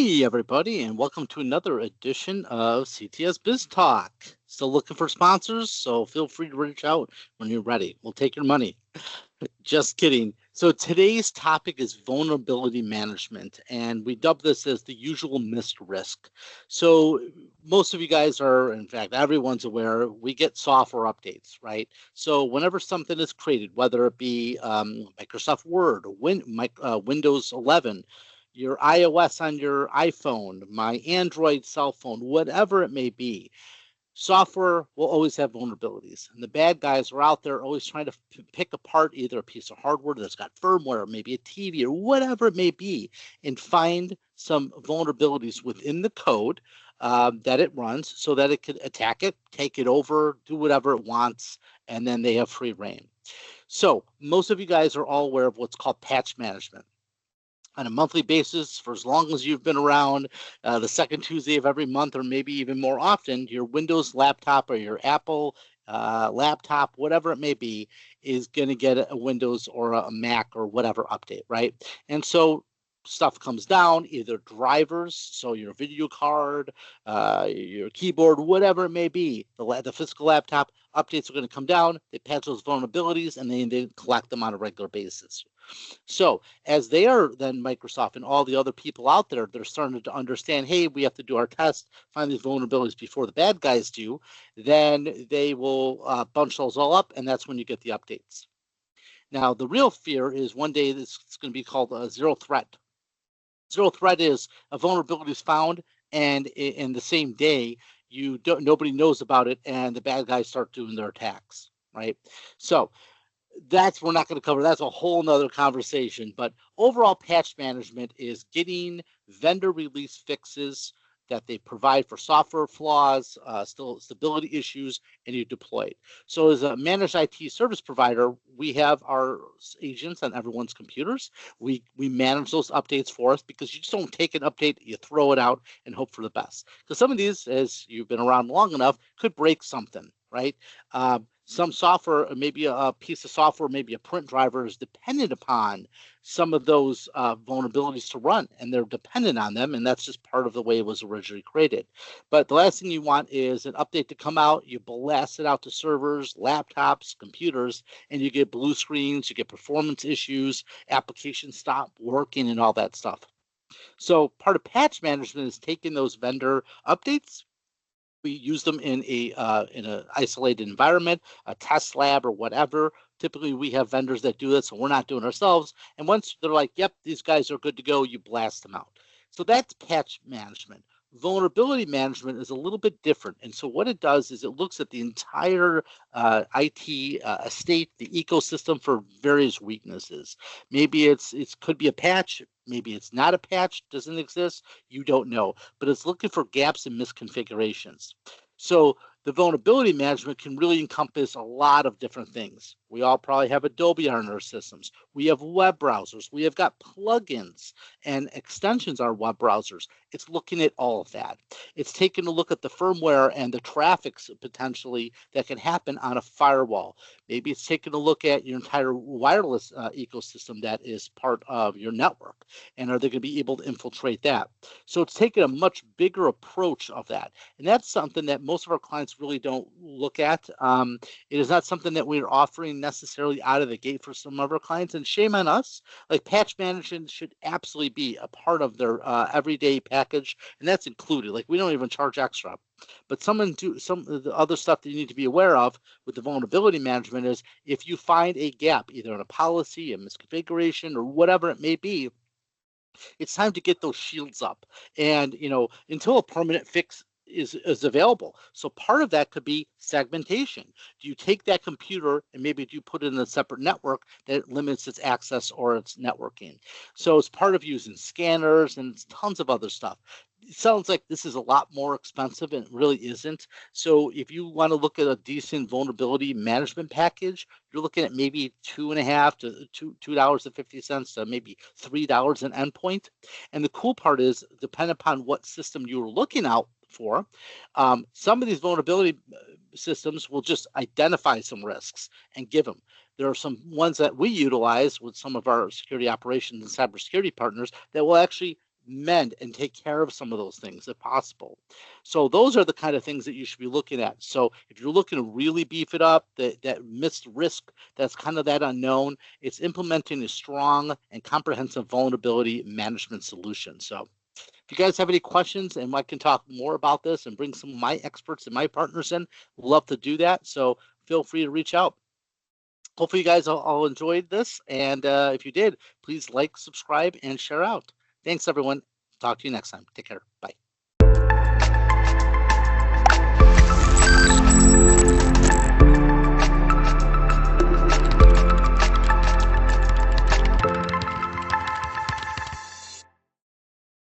Hey, everybody, and welcome to another edition of CTS Biz Talk. Still looking for sponsors, so feel free to reach out when you're ready. We'll take your money. Just kidding. So today's topic is vulnerability management, and we dub this as the usual missed risk. So most of you guys are, in fact, everyone's aware, we get software updates, right? So whenever something is created, whether it be Microsoft Word, Windows 11, your iOS on your iPhone, my Android cell phone, whatever it may be, software will always have vulnerabilities. And the bad guys are out there always trying to pick apart either a piece of hardware that's got firmware, maybe a TV or whatever it may be, and find some vulnerabilities within the code that it runs so that it can attack it, take it over, do whatever it wants, and then they have free reign. So most of you guys are all aware of what's called patch management. On a monthly basis, for as long as you've been around, the second Tuesday of every month, or maybe even more often, your Windows laptop or your Apple laptop, whatever it may be, is going to get a Windows or a Mac or whatever update, right? And so stuff comes down, either drivers, so your video card, your keyboard, whatever it may be, the physical laptop updates are going to come down, they patch those vulnerabilities, and they collect them on a regular basis. So as they are, then Microsoft and all the other people out there, they're starting to understand, hey, we have to do our test, find these vulnerabilities before the bad guys do, then they will bunch those all up, and that's when you get the updates. Now, the real fear is one day this is going to be called a zero threat. Zero threat is a vulnerability is found, and in the same day, nobody knows about it, and the bad guys start doing their attacks, right? So we're not going to cover. That's a whole nother conversation. But overall patch management is getting vendor release fixes that they provide for software flaws, stability issues, and you deploy it. So as a managed IT service provider, we have our agents on everyone's computers. We manage those updates for us because you just don't take an update, you throw it out and hope for the best. Because some of these, as you've been around long enough, could break something, right? Some software, maybe a piece of software, maybe a print driver is dependent upon some of those vulnerabilities to run, and they're dependent on them, and that's just part of the way it was originally created. But the last thing you want is an update to come out, you blast it out to servers, laptops, computers, and you get blue screens, you get performance issues, applications stop working, and all that stuff. So part of patch management is taking those vendor updates. We use them in an isolated environment, a test lab or whatever. Typically, we have vendors that do this, so we're not doing it ourselves. And once they're like, yep, these guys are good to go, you blast them out. So that's patch management. Vulnerability management is a little bit different. And so what it does is it looks at the entire IT estate, the ecosystem for various weaknesses. Maybe it could be a patch. Maybe it's not a patch, doesn't exist. You don't know. But it's looking for gaps and misconfigurations. So the vulnerability management can really encompass a lot of different things. We all probably have Adobe on our systems. We have web browsers. We have got plugins and extensions on our web browsers. It's looking at all of that. It's taking a look at the firmware and the traffic potentially that can happen on a firewall. Maybe it's taking a look at your entire wireless ecosystem that is part of your network. And are they going to be able to infiltrate that? So it's taking a much bigger approach of that. And that's something that most of our clients really don't look at. It is not something that we're offering necessarily out of the gate for some of our clients, and shame on us. Like patch management should absolutely be a part of their everyday package, and that's included. Like we don't even charge extra. But some of the other stuff that you need to be aware of with the vulnerability management is if you find a gap, either in a policy, a misconfiguration, or whatever it may be, it's time to get those shields up. And until a permanent fix is available. So part of that could be segmentation. Do you take that computer and maybe do you put it in a separate network that limits its access or its networking? So it's part of using scanners and tons of other stuff. It sounds like this is a lot more expensive, and it really isn't. So if you want to look at a decent vulnerability management package, you're looking at maybe $2.50 to $2.50 to maybe $3 an endpoint. And the cool part is, depending upon what system you're looking out for, some of these vulnerability systems will just identify some risks and give them. There are some ones that we utilize with some of our security operations and cybersecurity partners that will actually mend and take care of some of those things if possible. So those are the kind of things that you should be looking at. So if you're looking to really beef it up, that missed risk, that's kind of that unknown, it's implementing a strong and comprehensive vulnerability management solution. So if you guys have any questions and I can talk more about this and bring some of my experts and my partners in, love to do that. So feel free to reach out. Hopefully you guys all enjoyed this. And if you did, please like, subscribe, and share out. Thanks, everyone. Talk to you next time. Take care. Bye.